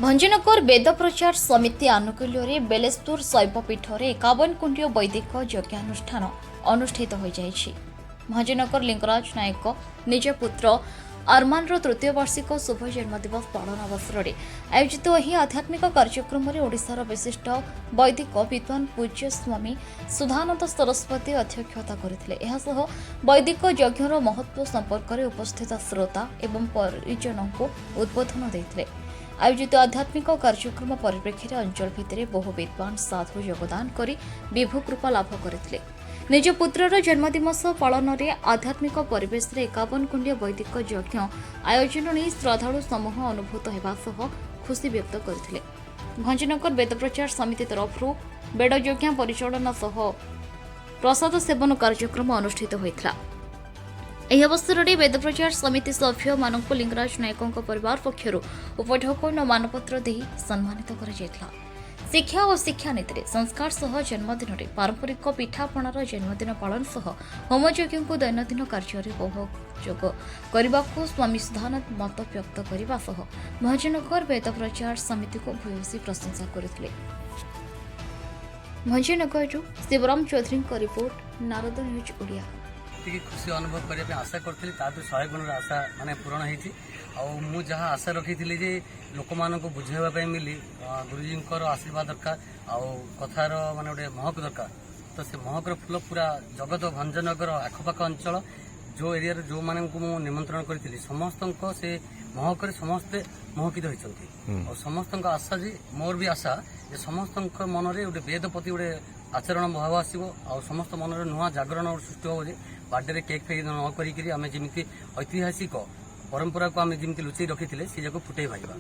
ଭଞ୍ଜନଗର ବେଦ ପ୍ରଚାର ସମିତି ଆନୁକୂଲ୍ୟରେ ବେଲେସ୍ତୁର ଶୈବପୀଠରେ 51 କୁଣ୍ଡୀୟ ବୈଦିକ ଯଜ୍ଞାନୁଷ୍ଠାନ ଅନୁଷ୍ଠିତ ହୋଇଯାଇଛି। ଭଞ୍ଜନଗର ଲିଙ୍ଗରାଜ ନାୟକ ନିଜ ପୁତ୍ର ଆରମାନର ତୃତୀୟ ବାର୍ଷିକ ଶୁଭ ଜନ୍ମଦିବସ ପାଳନ ଅବସରରେ ଆୟୋଜିତ ଏହି ଆଧ୍ୟାତ୍ମିକ କାର୍ଯ୍ୟକ୍ରମରେ ଓଡ଼ିଶାର ବିଶିଷ୍ଟ ବୈଦିକ ବିଦ୍ୱାନ ପୂଜ୍ୟ ସ୍ୱାମୀ ସୁଧାନନ୍ଦ ସରସ୍ୱତୀ ଅଧ୍ୟକ୍ଷତା କରିଥିଲେ। ଏହାସହ ବୈଦିକ ଯଜ୍ଞର ମହତ୍ତ୍ୱ ସମ୍ପର୍କରେ ଉପସ୍ଥିତ ଶ୍ରୋତା ଏବଂ ପରିଜନଙ୍କୁ ଉଦ୍ବୋଧନ ଦେଇଥିଲେ। ଆୟୋଜିତ ଆଧ୍ୟାତ୍ମିକ କାର୍ଯ୍ୟକ୍ରମ ପରିପ୍ରେକ୍ଷୀରେ ଅଞ୍ଚଳ ଭିତରେ ବହୁ ବିଦ୍ୱାନ ସାଧୁ ଯୋଗଦାନ କରି ବିଭୁ କୃପା ଲାଭ କରିଥିଲେ। ନିଜ ପୁତ୍ରର ଜନ୍ମଦିବସ ପାଳନରେ ଆଧ୍ୟାତ୍ମିକ ପରିବେଶରେ 51 କୁଣ୍ଡୀୟ ବୈଦିକ ଯଜ୍ଞ ଆୟୋଜନ ନେଇ ଶ୍ରଦ୍ଧାଳୁ ସମୂହ ଅନୁଭୂତ ହେବା ସହ ଖୁସି ବ୍ୟକ୍ତ କରିଥିଲେ। ଭଞ୍ଜନଗର ବେଦ ପ୍ରଚାର ସମିତି ତରଫରୁ ବେଦ ଯଜ୍ଞ ପରିଚାଳନା ସହ ପ୍ରସାଦ ସେବନ କାର୍ଯ୍ୟକ୍ରମ ଅନୁଷ୍ଠିତ ହୋଇଥିଲା। ଏହି ଅବସରରେ ବେଦ ପ୍ରଚାର ସମିତି ସଭ୍ୟମାନଙ୍କୁ ଲିଙ୍ଗରାଜ ନାୟକଙ୍କ ପରିବାର ପକ୍ଷରୁ ଉପଢୌକନ ଓ ମାନପତ୍ର ଦେଇ ସମ୍ମାନିତ କରାଯାଇଥିଲା। ଶିକ୍ଷା ଓ ଶିକ୍ଷାନୀତିରେ ସଂସ୍କାର ସହ ଜନ୍ମଦିନରେ ପାରମ୍ପରିକ ପିଠାପଣାର ଜନ୍ମଦିନ ପାଳନ ସହ ହୋମଯଜ୍ଞଙ୍କୁ ଦୈନନ୍ଦିନ କାର୍ଯ୍ୟରେ ଉପଯୋଗ କରିବାକୁ ସ୍ୱାମୀ ସୁଧାନନ୍ଦ ମତ ବ୍ୟକ୍ତ କରିବା ସହ ଭଞ୍ଜନଗର ବେଦ ପ୍ରଚାର ସମିତିକୁ ଭୂୟସୀ ପ୍ରଶଂସା କରିଥିଲେ। ଭଞ୍ଜନଗରରୁ ଶିବରାମ ଚୌଧୁରୀଙ୍କ ରିପୋର୍ଟ, ନାରଦ ନ୍ୟୁଜ୍ ଓଡ଼ିଆ। खुशी अनुभव करने आशा करी 100 गुण आशा माने पूरण होती जहाँ आशा रखी थी जे लोक मान बुझाई मिली गुरुजी आशीर्वाद दरकार कथार माने गोटे महक दरकार तो से महकर फूल पूरा जगत भंजनगर आखपाख अंचल जो एरिया जो मान निमंत्रण करी समस्त से महक समस्ते महकित होती और समस्त आशा जी मोर भी आशा जे समस्त मन में गोटे वेद प्रति गोटे आचरण भाव आसो आ समस्त मन में नुआ जागरण सृष्टि हो बर्थडे केक फेक न करी आम जमी ऐतिहासिक परंपरा को आम जमी लुचई रखी सी जाक फुटे पाइबा।